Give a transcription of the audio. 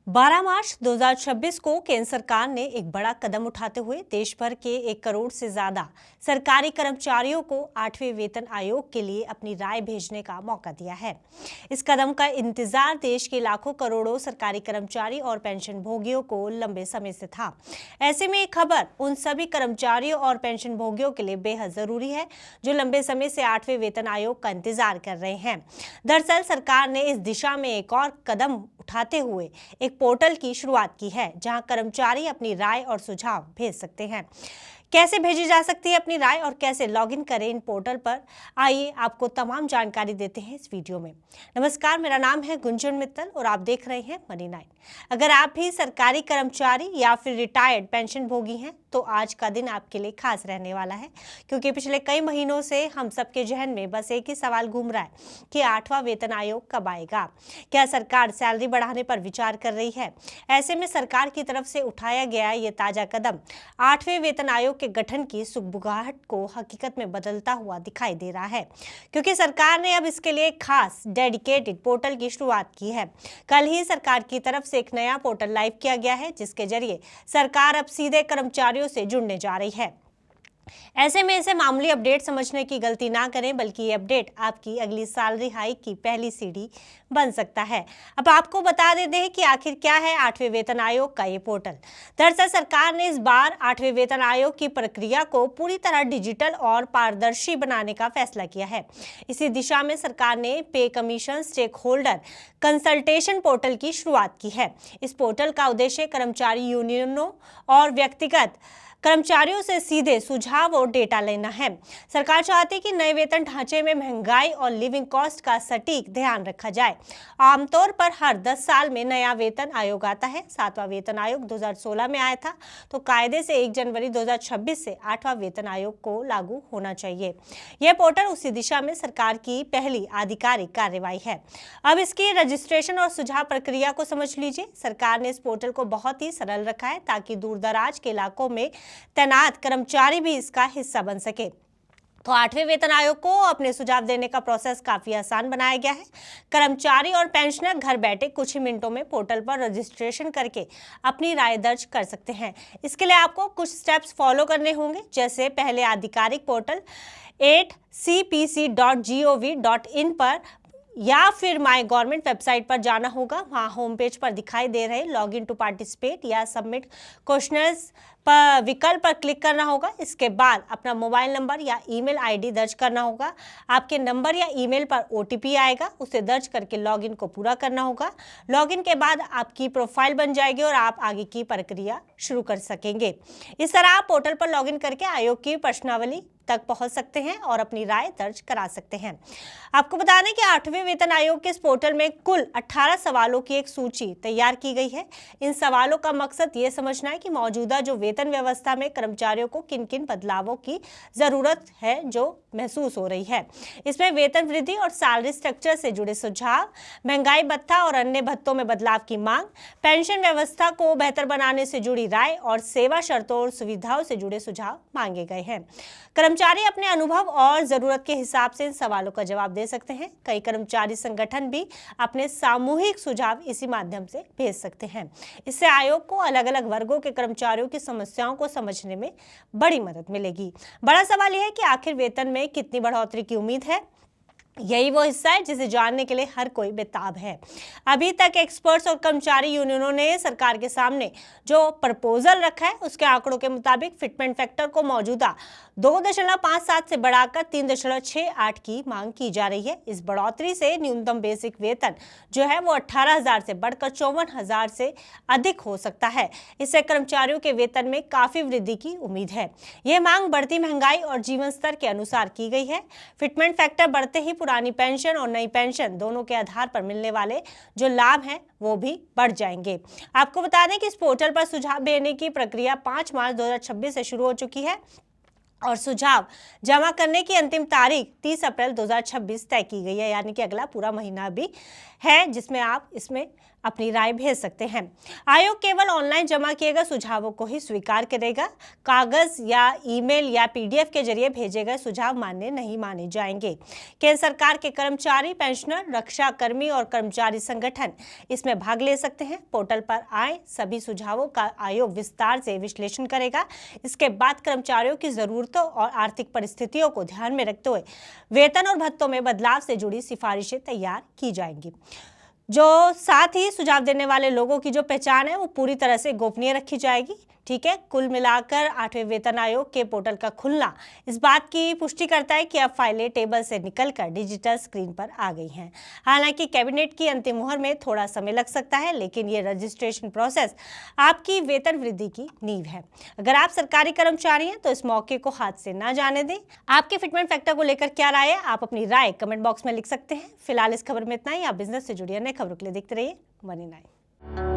12 मार्च 2026 को केंद्र सरकार ने एक बड़ा कदम उठाते हुए देश भर के 1 करोड़ से ज्यादा सरकारी कर्मचारियों को 8वें वेतन आयोग के लिए अपनी राय भेजने का मौका दिया है। इस कदम का इंतजार देश के लाखों करोड़ों सरकारी कर्मचारी और पेंशन भोगियों को लंबे समय से था। ऐसे में ये खबर उन सभी कर्मचारियों और पेंशन भोगियों के लिए बेहद जरूरी है जो लंबे समय से 8वें वेतन आयोग का इंतजार कर रहे हैं। दरअसल सरकार ने इस दिशा में एक और कदम उठाते हुए एक पोर्टल की शुरुआत की है जहां कर्मचारी अपनी राय और सुझाव भेज सकते हैं। कैसे भेजी जा सकती है अपनी राय और कैसे लॉगिन करें इन पोर्टल पर, आइए आपको तमाम जानकारी देते हैं इस वीडियो में। नमस्कार, मेरा नाम है गुंजन मित्तल और आप देख रहे हैं मनी 9। अगर आप भी सरकारी कर्मचारी या फिर रिटायर्ड पेंशन भोगी हैं तो आज का दिन आपके लिए खास रहने वाला है, क्योंकि पिछले कई महीनों से हम सबके जहन में बस एक ही सवाल घूम रहा है कि 8वां वेतन आयोग कब आएगा। क्या सरकार सैलरी बढ़ाने पर विचार कर रही है? ऐसे में सरकार की तरफ से उठाया गया ये ताजा कदम 8वें वेतन आयोग के गठन की सुगबुगाहट को हकीकत में बदलता हुआ दिखाई दे रहा है, क्योंकि सरकार ने अब इसके लिए एक खास डेडिकेटेड पोर्टल की शुरुआत की है। कल ही सरकार की तरफ से एक नया पोर्टल लाइव किया गया है जिसके जरिए सरकार अब सीधे कर्मचारियों से जुड़ने जा रही है। ऐसे में इसे मामूली अपडेट समझने की गलती ना करें, बल्कि ये अपडेट आपकी अगली सैलरी हाइक की पहली सीढ़ी बन सकता है। अब आपको बता देते हैं कि आखिर क्या है 8वें वेतन आयोग का ये पोर्टल। दरअसल सरकार ने इस बार 8वें वेतन आयोग की प्रक्रिया को पूरी तरह डिजिटल और पारदर्शी बनाने का फैसला किया है। इसी दिशा में सरकार ने pay commission stakeholder consultation portal की शुरुआत की है। इस पोर्टल का उद्देश्य कर्मचारी यूनियनों और व्यक्तिगत कर्मचारियों से सीधे सुझाव और डेटा लेना है। सरकार चाहती है कि नए वेतन ढांचे में महंगाई और लिविंग कॉस्ट का सटीक ध्यान रखा जाए। आमतौर पर हर 10 साल में नया वेतन आयोग आता है। 7वां वेतन आयोग 2016 में आया था, तो कायदे से 1 जनवरी 2026 से 8वां वेतन आयोग को लागू होना चाहिए। यह पोर्टल उसी दिशा में सरकार की पहली आधिकारिक कार्रवाई है। अब इसकी रजिस्ट्रेशन और सुझाव प्रक्रिया को समझ लीजिए। सरकार ने इस पोर्टल को बहुत ही सरल रखा है ताकि दूर दराज के इलाकों में तैनात कर्मचारी भी इसका हिस्सा बन सके। तो 8वें वेतन आयोग को अपने सुझाव देने का प्रोसेस काफी आसान बनाया गया है। कर्मचारी और पेंशनर घर बैठे कुछ ही मिनटों में पोर्टल पर रजिस्ट्रेशन करके अपनी राय दर्ज कर सकते हैं। इसके लिए आपको कुछ स्टेप्स फॉलो करने होंगे, जैसे पहले आधिकारिक पोर्टल 8cpc.gov.in पर या फिर माय गवर्नमेंट वेबसाइट पर जाना होगा। वहाँ होम पेज पर दिखाई दे रहे लॉग इन टू पार्टिसिपेट या सबमिट क्वेश्चंस पर विकल्प पर क्लिक करना होगा। इसके बाद अपना मोबाइल नंबर या ईमेल आईडी दर्ज करना होगा। आपके नंबर या ईमेल पर ओटीपी आएगा, उसे दर्ज करके लॉगिन को पूरा करना होगा। लॉगिन के बाद आपकी प्रोफाइल बन जाएगी और आप आगे की प्रक्रिया शुरू कर सकेंगे। इस तरह आप पोर्टल पर लॉगिन करके आयोग की प्रश्नावली तक पहुंच सकते हैं और अपनी राय दर्ज करा सकते हैं। आपको बता दें कि 8वें वेतन आयोग के इस पोर्टल में कुल 18 सवालों की एक सूची तैयार की गई है। इन सवालों का मकसद ये समझना है कि मौजूदा जो वेतन व्यवस्था में कर्मचारियों को किन किन बदलावों की जरूरत है जो महसूस हो रही है। इसमें वेतन वृद्धि और सैलरी स्ट्रक्चर से जुड़े सुझाव, महंगाई भत्ता और अन्य भत्तों में बदलाव की मांग, पेंशन व्यवस्था को बेहतर बनाने से जुड़ी राय और सेवा शर्तों और सुविधाओं से जुड़े सुझाव मांगे गए हैं। कर्मचारी अपने अनुभव और जरूरत के हिसाब से इन सवालों का जवाब दे सकते हैं। कई कर्मचारी संगठन भी अपने सामूहिक सुझाव इसी माध्यम से भेज सकते हैं। इससे आयोग को अलग अलग वर्गों के कर्मचारियों की समस्याओं को समझने में बड़ी मदद मिलेगी। बड़ा सवाल यह है कि आखिर वेतन में कितनी बढ़ोतरी की उम्मीद है। यही वो हिस्सा है जिसे जानने के लिए हर कोई बेताब है। अभी तक एक्सपर्ट्स और कर्मचारी यूनियनों ने सरकार के सामने जो प्रपोजल रखा है उसके आंकड़ों के मुताबिक फिटमेंट फैक्टर को मौजूदा 2.57 से बढ़ाकर 3.68 की मांग की जा रही है। इस बढ़ोतरी से न्यूनतम बेसिक वेतन जो है वो 18,000 से बढ़कर 54,000 से अधिक हो सकता है। इससे कर्मचारियों के वेतन में काफी वृद्धि की उम्मीद है। यह मांग बढ़ती महंगाई और जीवन स्तर के अनुसार की गई है। फिटमेंट फैक्टर बढ़ते ही पुरानी पेंशन और नई पेंशन दोनों के आधार पर मिलने वाले जो लाभ हैं वो भी बढ़ जाएंगे। आपको बता दें कि इस पोर्टल पर सुझाव देने की प्रक्रिया 5 मार्च 2026 से शुरू हो चुकी है और सुझाव जमा करने की अंतिम तारीख 30 अप्रैल 2026 तय की गई है, यानी कि अगला पूरा महीना भी है जिसमें आप इसमें अपनी राय भेज सकते हैं। आयोग केवल ऑनलाइन जमा किए गए सुझावों को ही स्वीकार करेगा। कागज या ईमेल या पीडीएफ के जरिए भेजे गए सुझाव मान्य नहीं माने जाएंगे। केंद्र सरकार के कर्मचारी, पेंशनर, रक्षा कर्मी और कर्मचारी संगठन इसमें भाग ले सकते हैं। पोर्टल पर आए सभी सुझावों का आयोग विस्तार से विश्लेषण करेगा। इसके बाद कर्मचारियों की जरूरतों और आर्थिक परिस्थितियों को ध्यान में रखते हुए वेतन और भत्तों में बदलाव से जुड़ी सिफारिशें तैयार की जाएंगी। जो साथ ही सुझाव देने वाले लोगों की जो पहचान है वो पूरी तरह से गोपनीय रखी जाएगी। ठीक है, कुल मिलाकर 8वें वेतन आयोग के पोर्टल का खुलना इस बात की पुष्टि करता है कि अब फाइलें टेबल से निकलकर डिजिटल स्क्रीन पर आ गई हैं। हालांकि कैबिनेट की अंतिम मुहर में थोड़ा समय लग सकता है, लेकिन ये रजिस्ट्रेशन प्रोसेस आपकी वेतन वृद्धि की नींव है। अगर आप सरकारी कर्मचारी हैं तो इस मौके को हाथ से ना जाने दें। आपके फिटमेंट फैक्टर को लेकर क्या राय है, आप अपनी राय कमेंट बॉक्स में लिख सकते हैं। फिलहाल इस खबर में इतना ही। आप बिजनेस से जुड़ी अन्य खबरों के लिए देखते रहिए मनी9।